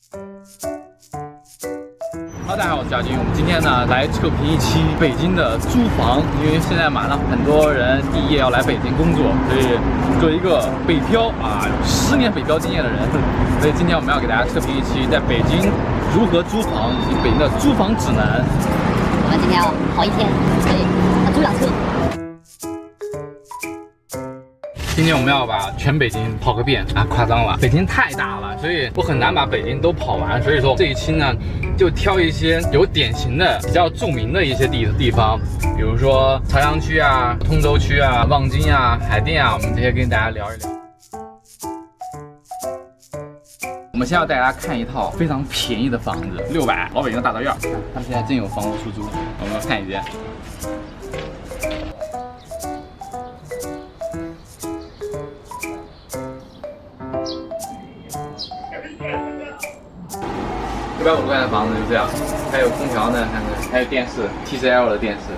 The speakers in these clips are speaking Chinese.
Hello， 大家好，我是小金。我们今天呢来测评一期北京的租房，因为现在马上很多人毕业要来北京工作，所以作为一个北漂有10年北漂经验的人，所以今天我们要给大家测评一期在北京如何租房以及北京的租房指南。我们今天要跑一天，所以要租辆车。今天我们要把全北京跑个遍夸张了，北京太大了，所以我很难把北京都跑完。所以说这一期呢，就挑一些有典型的、比较著名的一些地方，比如说朝阳区啊、通州区啊、望京啊、海淀啊，我们这些跟大家聊一聊。我们先要带大家看一套非常便宜的房子，600，老北京的大杂院。看，他们现在真有房屋出租，我们要看一间。650块的房子就这样，还有空调呢，看看，还有电视 ，TCL 的电视，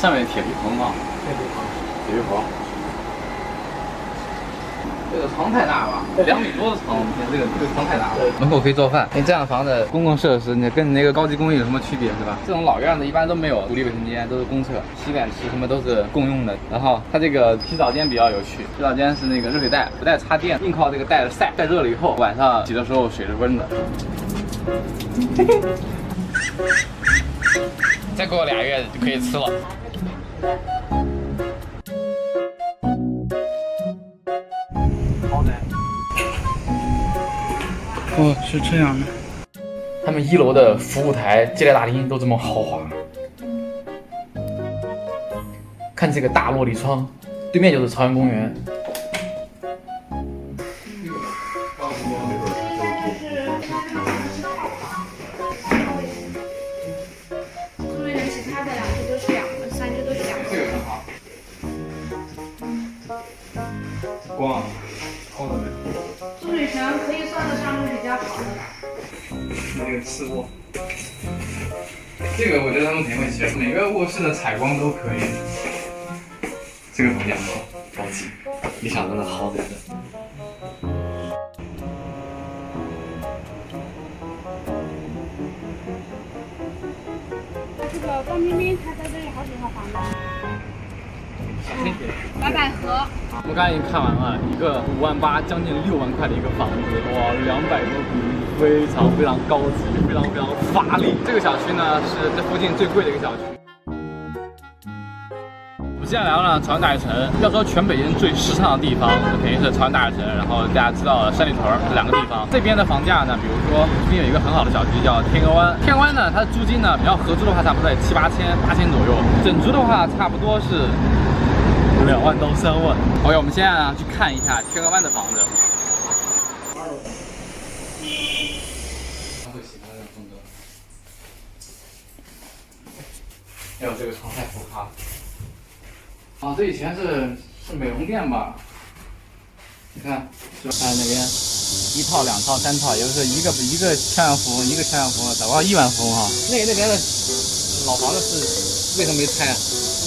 上面铁皮棚啊，铁皮棚。这个床太大了，2米多的床，这个床太大了。门口可以做饭，这样的房子公共设施，你跟那个高级公寓有什么区别是吧？这种老院子一般都没有独立卫生间，都是公厕，洗脸池什么都是共用的。然后它这个洗澡间比较有趣，洗澡间是那个热水袋，不带插电，硬靠这个袋子晒热了以后，晚上洗的时候水是温的。再过2月就可以吃了。好的。哦，是这样的。他们1楼的服务台、接待大厅都这么豪华。看这个大落地窗，对面就是朝阳公园。光好的没？注水泉可以算得上是比较好的了。那个次卧，这个我觉得他们肯定会写，每个卧室的采光都可以。这个房间好高级，比想中的好得很。这个方冰冰她在这里好几套房子。白百合，我们刚才已经看完了一个58000将近6万块的一个房子，哇，200多平米，非常高级，非常华丽。这个小区呢是这附近最贵的一个小区。我们现在来到了朝阳大悦城，要说全北京最时尚的地方，肯定是朝阳大悦城，然后大家知道三里屯这2个地方。这边的房价呢，比如说这边有一个很好的小区叫天鹅湾，天鹅湾呢它的租金呢，你要合租的话差不多在7、8千左右，整租的话差不多是2万到3万。OK， 我们现在呢去看一下天鹅湾的房子。他会喜欢这种风格。还有这个床太浮夸了。这以前是美容店吧？你看，是吧？看那边1套、2套、3套，也就是一个漂亮服，一个漂亮服，找不到1万服哈。那边的老房子是为什么没拆啊？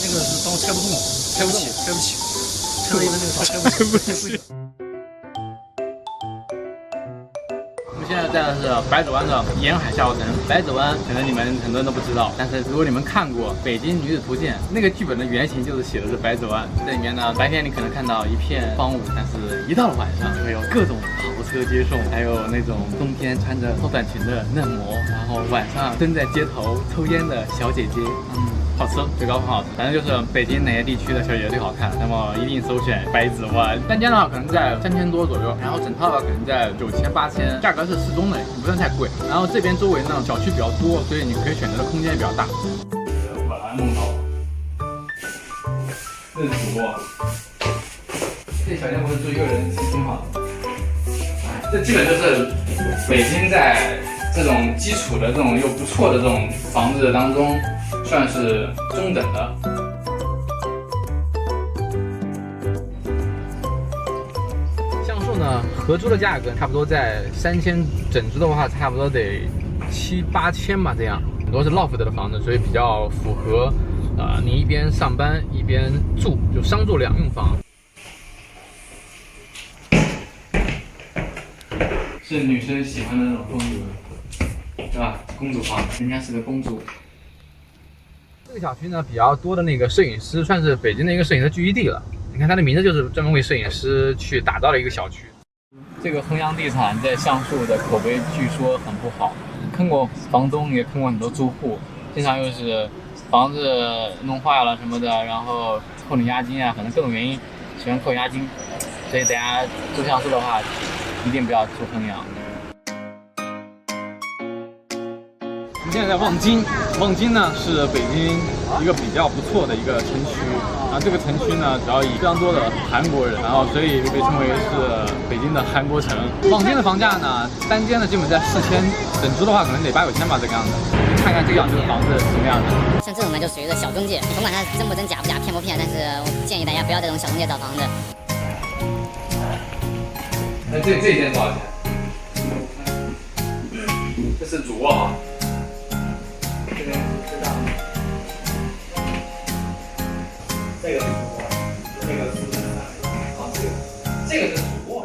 那个是当拆不动，拆不起，拆了一个那个床拆不起。我们现在在的是白子湾的沿海下游城。白子湾可能你们很多人都不知道，但是如果你们看过《北京女子图鉴》，那个剧本的原型就是写的是白子湾。这里面呢，白天你可能看到一片荒芜，但是一到了晚上，会有各种豪车接送，还有那种冬天穿着超短裙的嫩模，然后晚上蹲在街头抽烟的小姐姐。好吃，最高很好吃。反正就是北京哪些地区的小姐姐最好看，那么一定首选白子湾。单间的话可能在3000多左右，然后整套的话可能在9000、8000，价格是适中的，不算太贵。然后这边周围呢小区比较多，所以你可以选择的空间也比较大。我来弄到，这是主卧，这小间屋住1个人挺好的。这基本就是北京在这种基础的这种又不错的这种房子当中，算是中等的。像素呢，合租的价格差不多在3000，整租的话差不多得7、8千吧，这样。很多是 loft 的房子，所以比较符合你一边上班一边住，就商住2用房。是女生喜欢的那种风格，对吧？公主房，人家是个公主。这个小区呢比较多的那个摄影师，算是北京的一个摄影师聚集地了。你看它的名字就是专门为摄影师去打造的一个小区。这个衡阳地产在橡树的口碑据说很不好，坑过房东，也坑过很多住户，经常又是房子弄坏了什么的，然后扣你押金啊，可能各种原因喜欢扣押金，所以大家住橡树的话，一定不要住衡阳。我们现在在望京，望京呢是北京一个比较不错的一个城区，然后这个城区呢主要以非常多的韩国人，然后所以被称为是北京的韩国城。望京的房价呢，单间呢基本在4000，整租的话可能得8、9千吧这个样子。看看这个房子什么样子。像这种呢，就属于个小中介，你甭管它真不真、假不假、骗不骗，但是我建议大家不要这种小中介找房子。那这间多少钱？这是主卧啊。这边是这样。这个是主卧，这个是这个是主卧。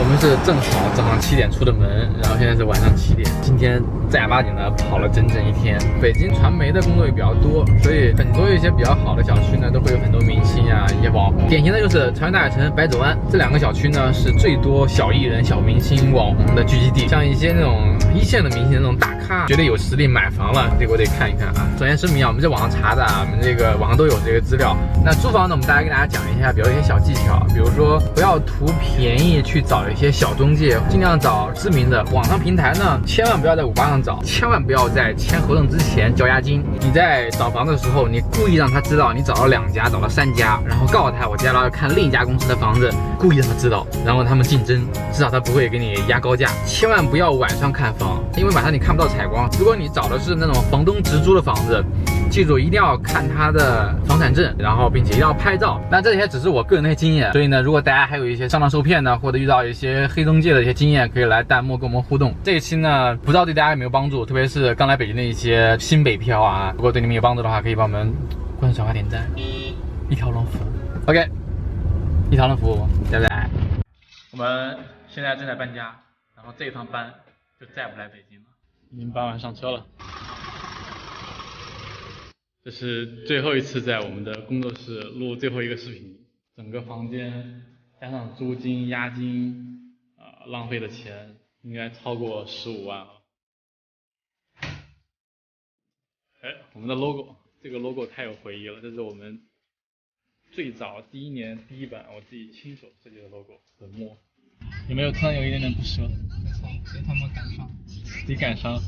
我们是正好早上7点出的门，然后现在是晚上7点。今天正儿八经的跑了整整一天。北京传媒的工作也比较多，所以很多一些比较好的小区呢，都会有很多明星啊，一些网红。典型的就是朝阳大悦城、百子湾这2个小区呢，是最多小艺人、小明星、网红的聚集地。像一些那种一线的明星、那种大咖，觉得有实力买房了，这个我得看一看啊。首先声明啊，我们在网上查的啊，我们这个网上都有这个资料。那租房呢，我们跟大家讲一下，比如一些小技巧，比如说不要图便宜去找一些小中介，尽量找知名的。网上平台呢，千万不要在588上找，千万不要在签合同之前交押金。你在找房的时候，你故意让他知道你找了2家，找了3家，然后告诉他我接下来要看另一家公司的房子，故意让他知道，然后他们竞争，至少他不会给你压高价。千万不要晚上看房，因为晚上你看不到采光。如果你找的是那种房东直租的房子，记住一定要看他的房产证，然后并且一定要拍照。那这些只是我个人的一些经验，所以呢，如果大家还有一些上当受骗的，或者遇到一些黑中介的一些经验，可以来弹幕跟我们互动。这一期呢，不知道对大家有没有帮助，特别是刚来北京的一些新北漂啊，如果对你们有帮助的话，可以帮我们关注、转发、点赞，一条龙服务。OK， 一条龙服务，拜拜。我们现在正在搬家，然后这一趟搬就再不来北京了，已经搬完上车了。这是最后一次在我们的工作室录最后一个视频，整个房间加上租金、押金，浪费的钱应该超过15万了。哎，我们的 logo， 这个 logo 太有回忆了，这是我们最早第1年第1版我自己亲手设计的 logo， 粉末。有没有突然有一点点不舍？谁他妈赶上？自己赶上。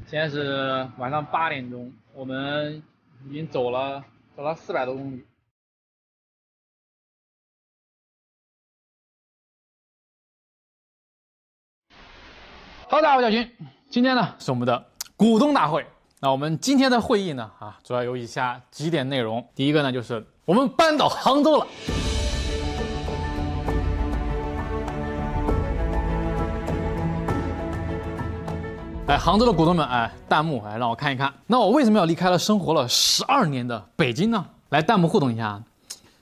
现在是晚上8点钟，我们已经走了400多公里。Hello， 大家好，我小军。今天呢是我们的股东大会。那我们今天的会议呢主要有以下几点内容。第一个呢就是我们搬到杭州了。杭州的股东们，弹幕让我看一看。那我为什么要离开了生活了12年的北京呢？来弹幕互动一下，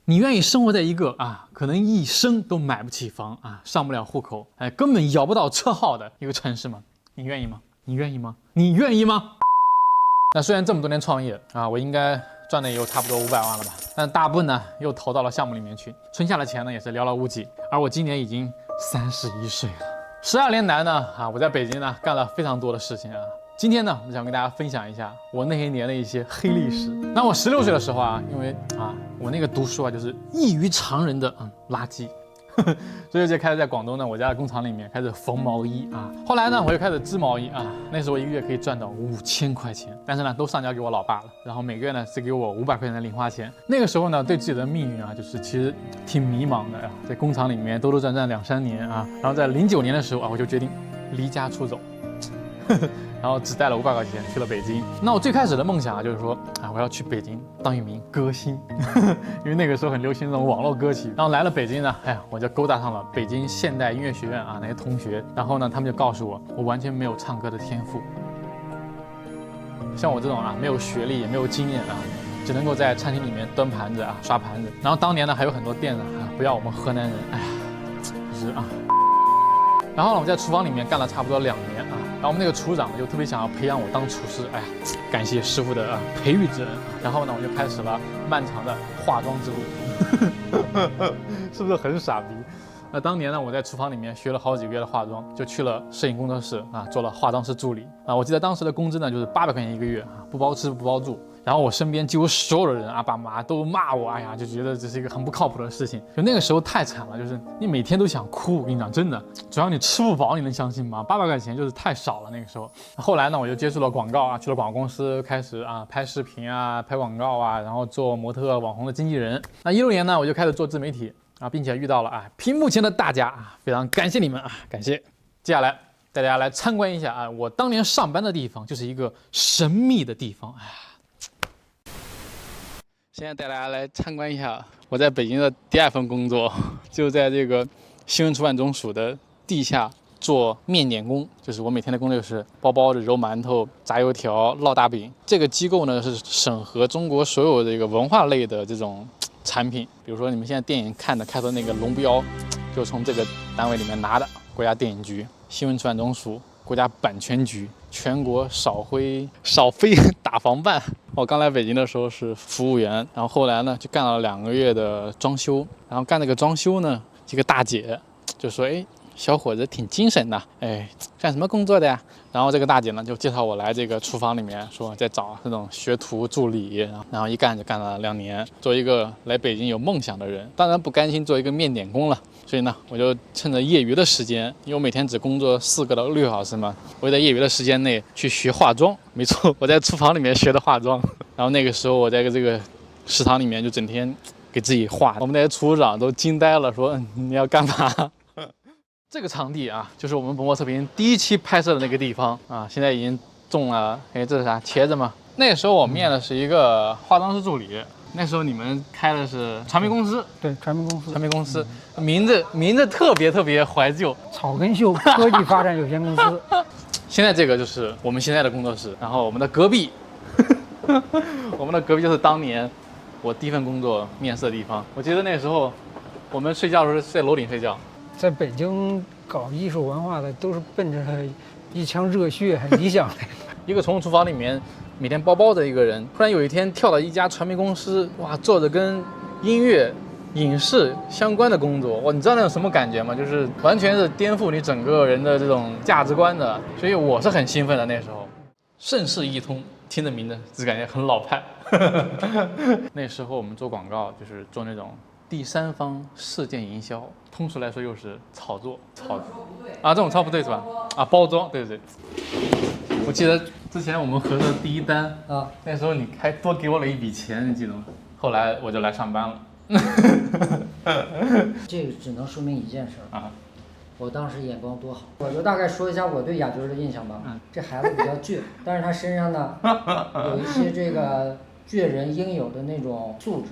你愿意生活在一个可能一生都买不起房上不了户口，根本摇不到车号的一个城市吗？你愿意吗？你愿意吗？你愿意吗？那虽然这么多年创业我应该赚的也有差不多500万了吧，但大部分呢又投到了项目里面去，存下的钱呢也是寥寥无几。而我今年已经31岁了。12年来呢我在北京呢干了非常多的事情今天呢我想跟大家分享一下我那些年的一些黑历史。那我16岁的时候因为我那个读书就是异于常人的垃圾所以就开始在广东呢我家的工厂里面开始缝毛衣后来呢我又开始织毛衣那时候1个月可以赚到5000块钱，但是呢都上交给我老爸了，然后每个月呢只给我500块钱的零花钱。那个时候呢对自己的命运就是其实挺迷茫的在工厂里面兜兜转转2-3年然后在09年的时候我就决定离家出走然后只带了500块钱去了北京。那我最开始的梦想就是说我要去北京当一名歌星因为那个时候很流行这种网络歌曲。然后来了北京呢我就勾搭上了北京现代音乐学院那些同学，然后呢他们就告诉我完全没有唱歌的天赋，像我这种没有学历也没有经验只能够在餐厅里面端盘子刷盘子。然后当年呢还有很多店不要我们河南人，就是然后呢，我在厨房里面干了差不多2年啊。然后我们那个厨长呢，就特别想要培养我当厨师，哎呀，感谢师傅的培育之恩。然后呢，我就开始了漫长的化妆之路，是不是很傻逼？那当年呢，我在厨房里面学了好几个月的化妆，就去了摄影工作室啊，做了化妆师助理啊。我记得当时的工资呢，就是800块钱1个月啊，不包吃不包住。然后我身边几乎所有的人啊，爸妈都骂我，哎呀，就觉得这是一个很不靠谱的事情。就那个时候太惨了，就是你每天都想哭。我跟你讲，真的，主要你吃不饱，你能相信吗？800块钱就是太少了那个时候。后来呢，我就接触了广告啊，去了广告公司，开始啊拍视频啊，拍广告啊，然后做模特、网红的经纪人。那16年呢，我就开始做自媒体啊，并且遇到了屏幕前的大家啊，非常感谢你们啊，感谢。接下来带大家来参观一下啊，我当年上班的地方，就是一个神秘的地方，哎呀。现在带大家来参观一下我在北京的第2份工作，就在这个新闻出版总署的地下做面点工，就是我每天的工作就是包包子、揉馒头、炸油条、烙大饼。这个机构呢是审核中国所有这个文化类的这种产品，比如说你们现在电影看的开头那个龙标，就从这个单位里面拿的，国家电影局、新闻出版总署、国家版权局、全国扫非打防办。我刚来北京的时候是服务员，然后后来呢就干了2个月的装修，然后干这个装修呢，这个大姐就说：“哎，小伙子挺精神的，哎，干什么工作的呀？”然后这个大姐呢就介绍我来这个厨房里面，说在找这种学徒助理，然后一干就干了2年。做一个来北京有梦想的人，当然不甘心做一个面点工了，所以呢，我就趁着业余的时间，因为我每天只工作4个到6个小时嘛，我就在业余的时间内去学化妆。没错，我在厨房里面学的化妆。然后那个时候我在这个食堂里面就整天给自己画，我们那些厨长都惊呆了，说你要干嘛？这个场地啊，就是我们本波测评第1期拍摄的那个地方啊，现在已经种了，哎，这是啥？茄子吗？那个时候我面的是一个化妆师助理，那时候你们开的是传媒公司，对，传媒公司，名字特别怀旧，草根秀科技发展有限公司。现在这个就是我们现在的工作室，然后我们的隔壁，我们的隔壁就是当年我第1份工作面试的地方。我记得那时候我们睡觉的时候是在楼顶睡觉。在北京搞艺术文化的都是奔着一腔热血、很理想的。一个从厨房里面每天包包的一个人，突然有一天跳到一家传媒公司，哇，做着跟音乐、影视相关的工作，哇，你知道那种什么感觉吗？就是完全是颠覆你整个人的这种价值观的。所以我是很兴奋的那时候。盛世一通，听着名字只感觉很老派。那时候我们做广告就是做那种第3方事件营销，通俗来说又是炒作啊，这种抄不对是吧？啊，包装，对。我记得之前我们合作的第1单啊，那时候你还多给我了一笔钱，你记得吗？后来我就来上班了。这个只能说明一件事啊，我当时眼光多好。我就大概说一下我对雅军的印象吧。这孩子比较倔，但是他身上呢有一些这个倔人应有的那种素质。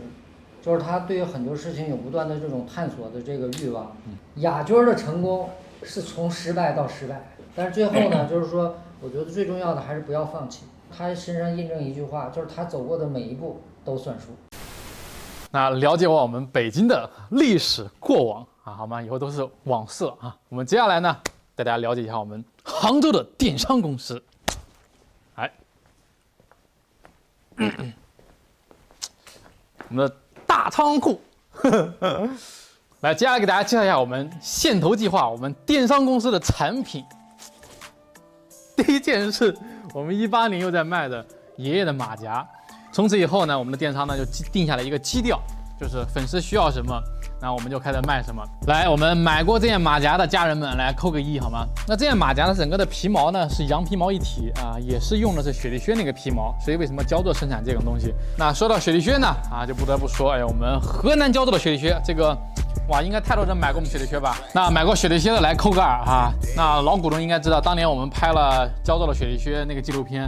就是他对于很多事情有不断的这种探索的这个欲望。雅军的成功是从失败到失败，但是最后呢，就是说，我觉得最重要的还是不要放弃。他身上印证一句话，就是他走过的每一步都算数。那了解完我们北京的历史过往啊，好吗？以后都是往事了啊。我们接下来呢，带大家了解一下我们杭州的电商公司。来，我们的大仓库。来，接下来给大家介绍一下我们线头计划，我们电商公司的产品。第一件是我们18年又在卖的爷爷的马甲。从此以后呢，我们的电商呢就定下了一个基调，就是粉丝需要什么，那我们就开始卖什么。来，我们买过这件马甲的家人们来扣个1好吗？那这件马甲的整个的皮毛呢是羊皮毛一体啊，也是用的是雪地靴那个皮毛，所以为什么焦作生产这种东西？那说到雪地靴呢，啊，就不得不说，哎，我们河南焦作的雪地靴，这个哇，应该太多人买过我们雪地靴吧？那买过雪地靴的来扣个2啊。那老股东应该知道，当年我们拍了焦作的雪地靴那个纪录片。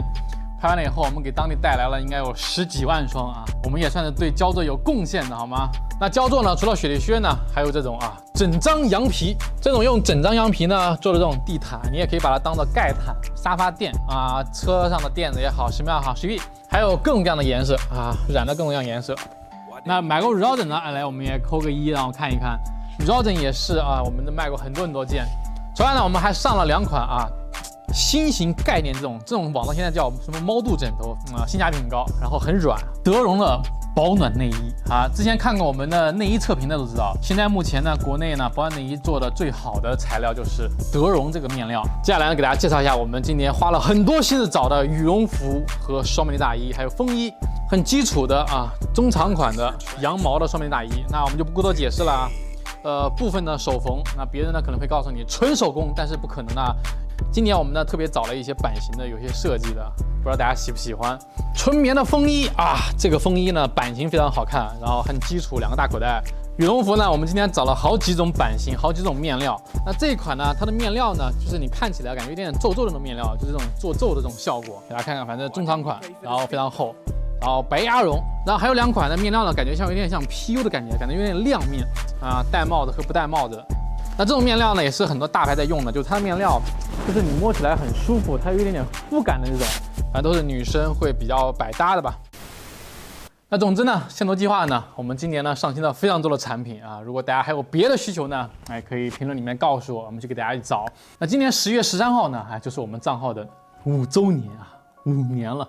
拍完了以后，我们给当地带来了应该有10几万双啊，我们也算是对焦作有贡献的，好吗？那焦作呢，除了雪地靴呢，还有这种啊整张羊皮，这种用整张羊皮呢做的这种地毯，你也可以把它当做盖毯、沙发垫啊，车上的垫子也好，什么样好随便，还有各种各样的颜色啊，染了各种各样颜色。那买过乳胶枕呢，来我们也扣个1，让我看一看，乳胶枕也是啊，我们卖过很多件。此外呢，我们还上了2款新型概念这种网上现在叫什么猫肚枕头性价比很高，然后很软，德绒的保暖内衣之前看过我们的内衣测评的都知道，现在目前呢，国内呢保暖内衣做的最好的材料就是德绒这个面料。接下来呢，给大家介绍一下我们今年花了很多心思找的羽绒服和双面大衣，还有风衣，很基础的中长款的羊毛的双面大衣。那我们就不过多解释了部分的手缝，那别人呢可能会告诉你纯手工，但是不可能的。今年我们呢特别找了一些版型的，有些设计的，不知道大家喜不喜欢。纯棉的风衣这个风衣呢版型非常好看，然后很基础，2个大口袋。羽绒服呢，我们今天找了好几种版型，好几种面料。那这一款呢，它的面料呢，就是你看起来感觉有点皱皱的那种面料，就是这种做皱的这种效果。给大家看看，反正中长款，然后非常厚，然后白鸭绒。然后还有2款的面料呢，感觉有点像 PU 的感觉，感觉有点亮面戴帽子和不戴帽子。那这种面料呢，也是很多大牌在用的，就是它的面料，就是你摸起来很舒服，它有一点点肤感的那种，反正都是女生会比较百搭的吧。那总之呢，线头计划呢，我们今年呢上新了非常多的产品如果大家还有别的需求呢，可以评论里面告诉我，我们去给大家去找。那今年10月13号呢，就是我们账号的5周年5年了。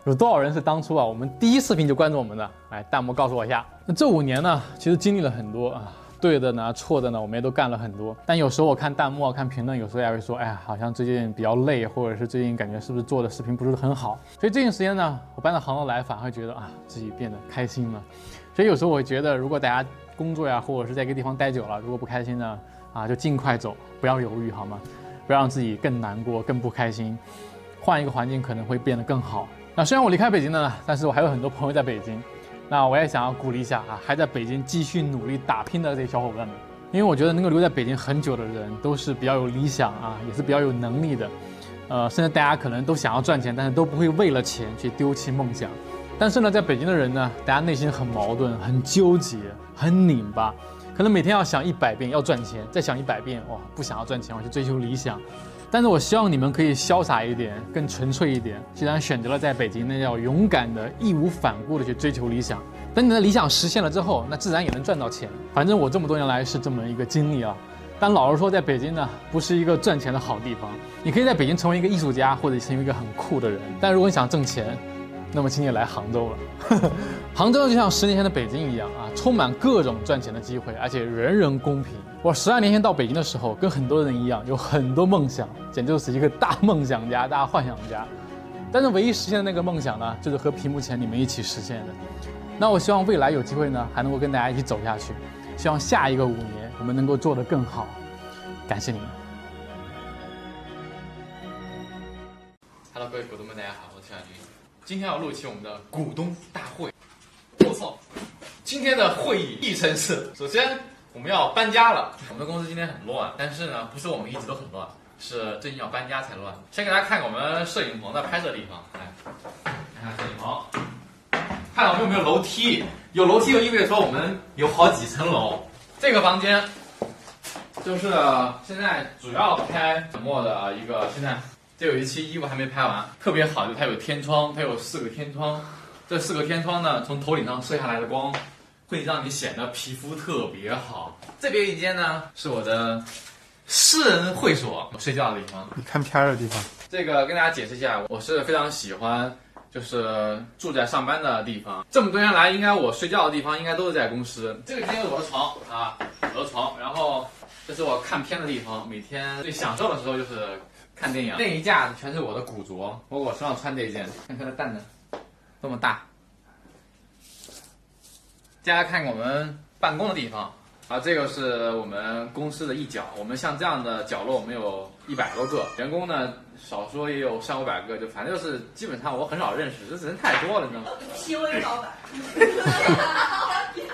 有多少人是当初我们第一视频就关注我们的？弹幕告诉我一下。那这5年呢，其实经历了很多对的呢，错的呢，我们也都干了很多。但有时候我看弹幕看评论，有时候也会说，好像最近比较累，或者是最近感觉是不是做的视频不是很好。所以这段时间呢，我搬到杭州来，反而会觉得自己变得开心了。所以有时候我会觉得，如果大家工作或者是在一个地方待久了，如果不开心呢，就尽快走，不要犹豫好吗？不要让自己更难过、更不开心。换一个环境可能会变得更好。那虽然我离开北京了，但是我还有很多朋友在北京。那我也想要鼓励一下还在北京继续努力打拼的这些小伙伴们，因为我觉得能够留在北京很久的人都是比较有理想也是比较有能力的，甚至大家可能都想要赚钱，但是都不会为了钱去丢弃梦想。但是呢，在北京的人呢，大家内心很矛盾、很纠结、很拧巴，可能每天要想100遍要赚钱，再想100遍不想要赚钱，我去追求理想。但是我希望你们可以潇洒一点，更纯粹一点。既然选择了在北京，那要勇敢的、义无反顾的去追求理想。等你的理想实现了之后，那自然也能赚到钱。反正我这么多年来是这么一个经历但老实说，在北京呢，不是一个赚钱的好地方。你可以在北京成为一个艺术家，或者成为一个很酷的人。但如果你想挣钱，那么请你来杭州了。杭州就像10年前的北京一样充满各种赚钱的机会，而且人人公平。我12年前到北京的时候，跟很多人一样，有很多梦想，简直就是一个大梦想家、大幻想家。但是唯一实现的那个梦想呢，就是和屏幕前你们一起实现的。那我希望未来有机会呢，还能够跟大家一起走下去。希望下一个5年我们能够做得更好。感谢你们。Hello， 各位股东们，大家好，我是小军。今天要录一期我们的股东大会。我操！今天的会议议程是：首先我们要搬家了。我们的公司今天很乱，但是呢，不是我们一直都很乱，是最近要搬家才乱。先给大家看看我们摄影棚的拍摄地方，看看摄影棚。看我们有没有楼梯？有楼梯就意味着说我们有好几层楼。这个房间就是现在主要拍粉末的一个，现在这有一期衣服还没拍完，特别好，就它有天窗，它有4个天窗。这4个天窗呢，从头顶上射下来的光，会让你显得皮肤特别好。这边一间呢，是我的私人会所，我睡觉的地方，你看片的地方。这个跟大家解释一下，我是非常喜欢。就是住在上班的地方，这么多年来，应该我睡觉的地方应该都是在公司。这个间是我的床我的床，然后这是我看片的地方，每天最享受的时候就是看电影。那一架全是我的古着，包括我身上穿这一件，看它的蛋呢，这么大。大家看看我们办公的地方这个是我们公司的一角。我们像这样的角落，我们有100多个员工呢，少说也有300-500个，就反正就是基本上我很少认识，这人太多了，你知道吗？PUA 老板。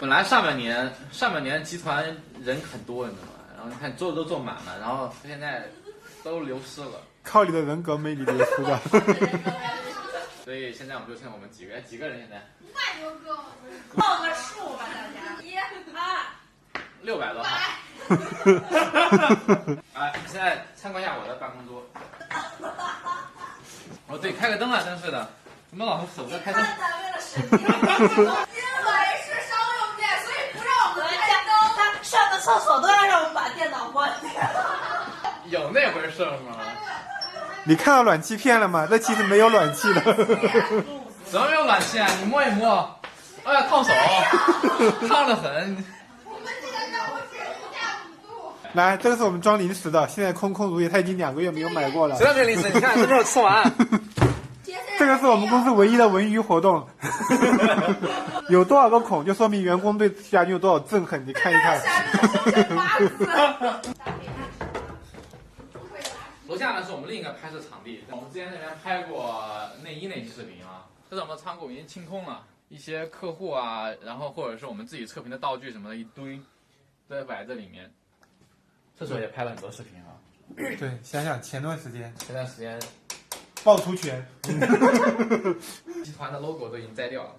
本来上半年集团人很多，你知道吗？然后你看坐都坐满了，然后现在都流失了。靠你的人格魅力流出的。所以现在我们就剩我们几个人现在500多个，报个数吧，大家。1、2、600多号。现在参观一下我的办公桌。对，开个灯啊，真是的，怎么老是守着开灯？单位的审计，因为是商用电，所以不让我们开灯。他上个厕所都要让我们把电脑关掉。有那回事吗？你看到暖气片了吗？那其实没有暖气的。怎么没有暖气啊？你摸一摸，哎呀，烫手，烫得很。来，这个是我们装零食的，现在空空如也，他已经2个月没有买过了。谁让没零食？你看都没有吃完。这个是我们公司唯一的文娱活动。有多少个孔，就说明员工对家军有多少憎恨。你看一看。楼下呢是我们另一个拍摄场地，我们之前在那边拍过内衣那期视频啊。这是我们的仓库已经清空了，一些客户啊，然后或者是我们自己测评的道具什么的一堆，都在摆这里面。这时候也拍了很多视频啊。对，想想前段时间爆出拳，集团的 logo 都已经摘掉了。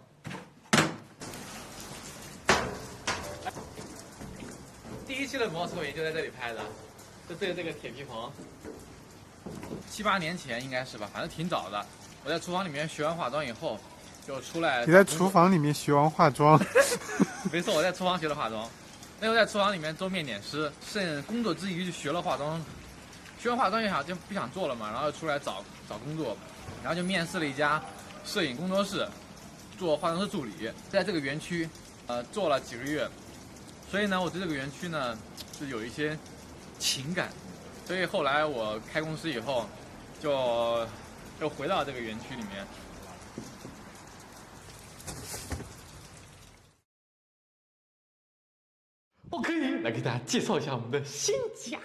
第一期的模测评就在这里拍的，就对着这个铁皮棚。7、8年前应该是吧，反正挺早的。我在厨房里面学完化妆以后，就出来。你在厨房里面学完化妆？没错，我在厨房学的化妆。那时候在厨房里面做面点师，剩工作之余就学了化妆。学完化妆就不想做了嘛，然后出来找工作，然后就面试了一家摄影工作室，做化妆师助理，在这个园区，做了几个月，所以呢，我对这个园区呢是有一些情感，所以后来我开公司以后，就又回到这个园区里面。我可以来给大家介绍一下我们的新家。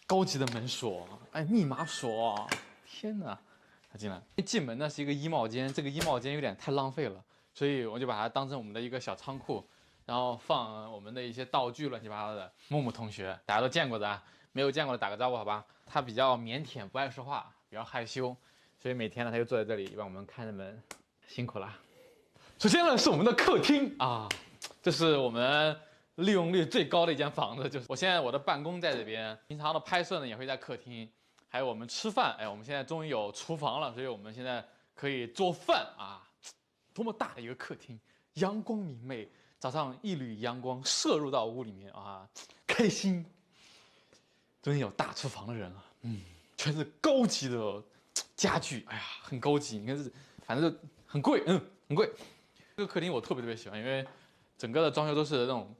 高级的门锁，哎，密码锁，天哪！他进来，一进门呢是一个衣帽间，这个衣帽间有点太浪费了，所以我就把它当成我们的一个小仓库，然后放我们的一些道具，乱七八糟的。木木同学，大家都见过的，没有见过的打个招呼好吧？他比较腼腆，不爱说话，比较害羞，所以每天呢他就坐在这里帮我们看着门，辛苦了。首先呢是我们的客厅啊，这是我们利用率最高的一间房子，就是我的办公在这边，平常的拍摄呢也会在客厅，还有我们吃饭，哎，我们现在终于有厨房了，所以我们现在可以做饭啊，多么大的一个客厅，阳光明媚，早上一缕阳光射入到屋里面啊，开心，终于有大厨房的人了，全是高级的家具，哎呀，很高级，你看这，反正就很贵，很贵。这个客厅我特别喜欢，因为整个的装修都是那种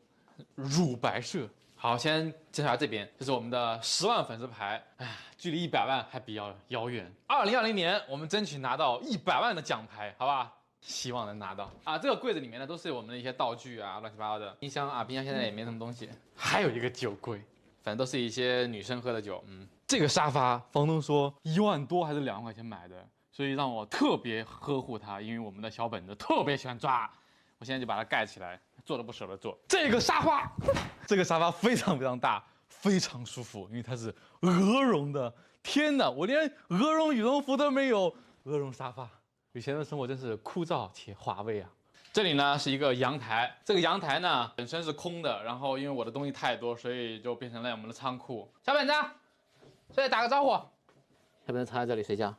乳白色。好，先介绍下这边，这是我们的10万粉丝牌，哎，距离100万还比较遥远。2020年我们争取拿到100万的奖牌，好吧？希望能拿到啊！这个柜子里面呢都是我们的一些道具啊，乱七八糟的。冰箱啊，冰箱现在也没什么东西。还有一个酒柜，反正都是一些女生喝的酒。这个沙发，房东说1万多还是2万块钱买的，所以让我特别呵护它，因为我们的小本子特别喜欢抓。我现在就把它盖起来，坐都不舍得坐。这个沙发非常大，非常舒服，因为它是鹅绒的。天哪，我连鹅绒羽绒服都没有，鹅绒沙发。以前的生活真是枯燥且乏味啊！这里呢是一个阳台，这个阳台呢本身是空的，然后因为我的东西太多，所以就变成了我们的仓库。小本子，出来打个招呼。小本子藏在这里睡觉，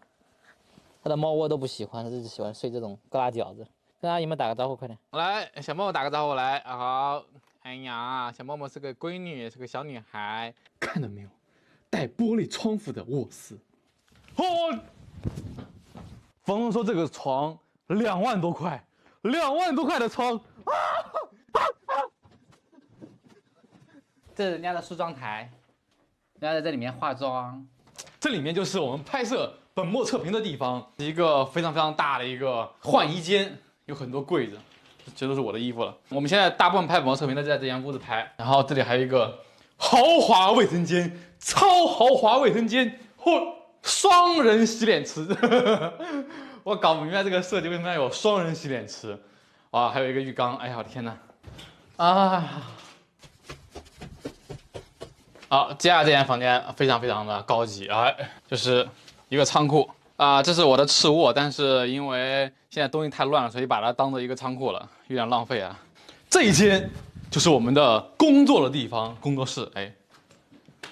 他的猫窝都不喜欢，他就喜欢睡这种疙瘩饺子。跟阿姨们打个招呼，快点！来，小默默打个招呼来。好，哎呀，小默默是个闺女，是个小女孩，看到没有？带玻璃窗户的卧室。房东说这个床2万多块，2万多块的床。这是人家的梳妆台，人家在这里面化妆。这里面就是我们拍摄本末测评的地方，一个非常大的一个换衣间。有很多柜子，这都是我的衣服了。我们现在大部分拍本末测评都在这间屋子拍，然后这里还有一个豪华卫生间，超豪华卫生间，双人洗脸池。我搞不明白这个设计为什么要有双人洗脸池，哇，还有一个浴缸，哎呀，我的天哪！好，接下来这间房间非常的高级，就是一个仓库。这是我的次卧，但是因为现在东西太乱了，所以把它当做一个仓库了，有点浪费啊。这一间就是我们的工作的地方，工作室，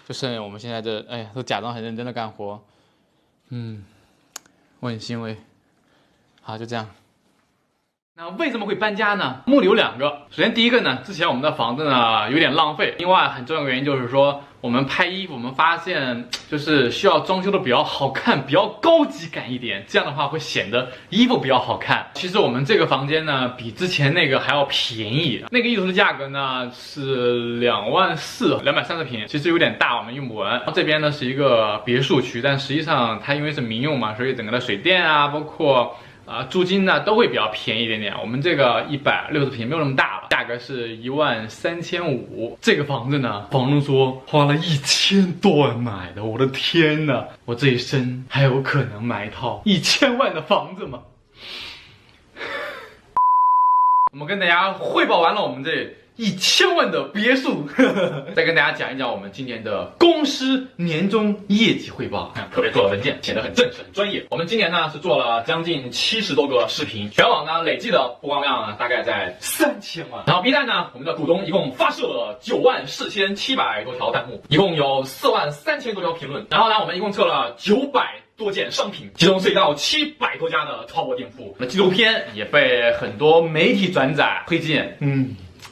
就剩我们现在都假装很认真的干活，我很欣慰。好，就这样。那为什么会搬家呢？目的有2个。首先第一个呢，之前我们的房子呢有点浪费，另外很重要的原因就是说，我们拍衣服，我们发现就是需要装修的比较好看，比较高级感一点，这样的话会显得衣服比较好看。其实我们这个房间呢，比之前那个还要便宜，那个一楼的价格呢是24000，230平，其实有点大，我们用不完。这边呢是一个别墅区，但实际上它因为是民用嘛，所以整个的水电啊，包括租金呢都会比较便宜一点点。我们这个160平没有那么大了，价格是13500。这个房子呢，房东说花了1000多万买的，我的天呐，我这一生还有可能买一套1000万的房子吗？我们跟大家汇报完了我们这1000万的别墅，再跟大家讲一讲我们今年的公司年终业绩汇报。特别做了文件，显得很正式、很专业。我们今年呢是做了将近70多个视频，全网呢累计的播放量呢大概在3000万。然后 B 站呢，我们的股东一共发射了94700多条弹幕，一共有43000多条评论。然后呢，我们一共测了900多件商品，其中涉及到700多家的超薄店铺。那纪录片也被很多媒体转载推荐，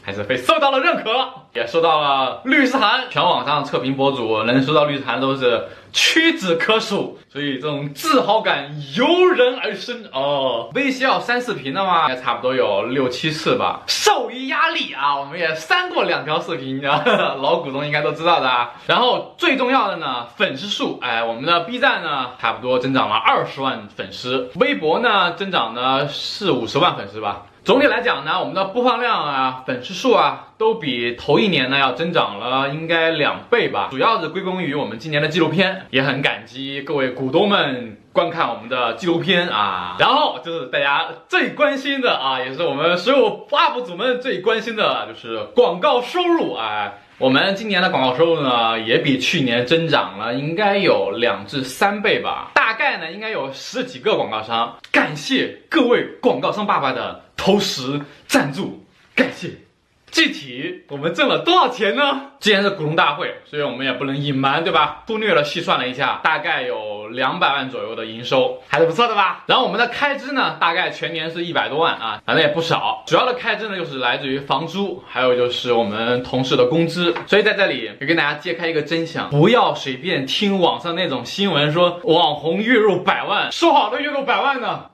还是被受到了认可，也收到了律师函。全网上测评博主能收到律师函都是屈指可数，所以这种自豪感油然而生哦。VCL 3视频的话，差不多有6、7次吧。受于压力啊，我们也删过2条视频，老股东应该都知道的啊。然后最重要的呢，粉丝数，我们的 B 站呢，差不多增长了20万粉丝，微博呢增长了40-50万粉丝吧。总体来讲呢，我们的播放量啊、粉丝数啊，都比头一年呢要增长了应该2倍吧。主要是归功于我们今年的纪录片，也很感激各位股东们观看我们的纪录片啊。然后就是大家最关心的啊，也是我们所有 UP 主们最关心的，就是广告收入啊。我们今年的广告收入呢，也比去年增长了，应该有2至3倍吧。大概呢，应该有10几个广告商。感谢各位广告商爸爸的投食赞助，感谢。具体我们挣了多少钱呢？既然是股东大会，所以我们也不能隐瞒，对吧？粗略的细算了一下，大概有200万左右的营收，还是不错的吧？然后我们的开支呢，大概全年是100多万啊，反正也不少。主要的开支呢，就是来自于房租，还有就是我们同事的工资。所以在这里就跟大家揭开一个真相，不要随便听网上那种新闻说网红月入100万，说好的月入100万呢？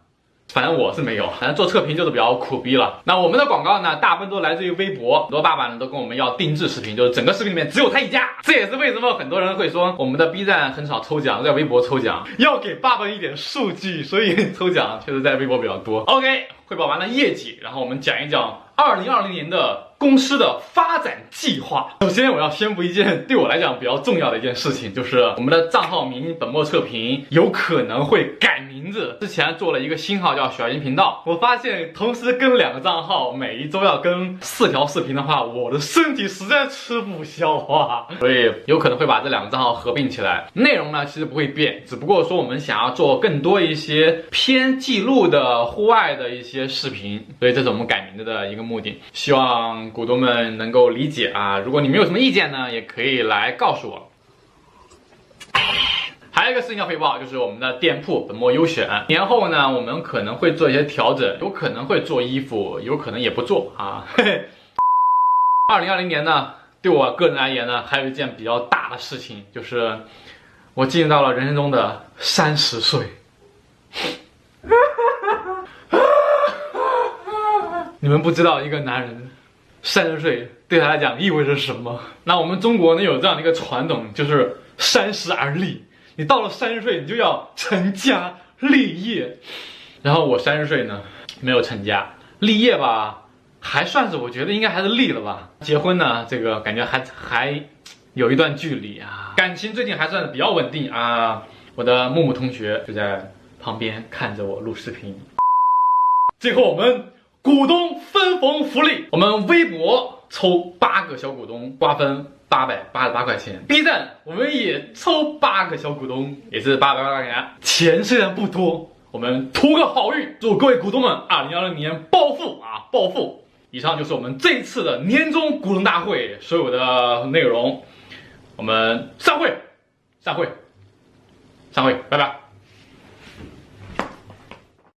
反正我是没有，反正做测评就是比较苦逼了。那我们的广告呢，大部分都来自于微博，很多爸爸呢都跟我们要定制视频，就是整个视频里面只有他一家。这也是为什么很多人会说我们的 B 站很少抽奖，在微博抽奖，要给爸爸一点数据，所以抽奖确实在微博比较多。OK， 汇报完了业绩，然后我们讲一讲2020年的公司的发展计划。首先我要宣布一件对我来讲比较重要的一件事情，就是我们的账号名本墨测评有可能会改名字。之前做了一个新号叫小金频道，我发现同时跟2个账号，每一周要更4条视频的话，我的身体实在吃不消啊，所以有可能会把这2个账号合并起来。内容呢其实不会变，只不过说我们想要做更多一些偏记录的户外的一些视频，所以这是我们改名字的一个目的。希望股东们能够理解啊！如果你们有什么意见呢，也可以来告诉我。还有一个事情要汇报，就是我们的店铺本墨优选。年后呢，我们可能会做一些调整，有可能会做衣服，有可能也不做啊。2020年呢，对我个人而言呢，还有一件比较大的事情，就是我进入到了人生中的30岁。你们不知道一个男人30岁对他来讲意味着什么。那我们中国呢有这样的一个传统，就是30而立。你到了30岁，你就要成家立业。然后我30岁呢，没有成家立业吧，还算是我觉得应该还是立了吧。结婚呢，这个感觉还有一段距离啊。感情最近还算是比较稳定啊。我的木木同学就在旁边看着我录视频。最后我们股东分红福利，我们微博抽8个小股东，瓜分888块钱。B 站我们也抽8个小股东，也是888块钱。钱虽然不多，我们图个好运，祝各位股东们2020年暴富啊，暴富！以上就是我们这一次的年终股东大会所有的内容，我们散会，拜拜。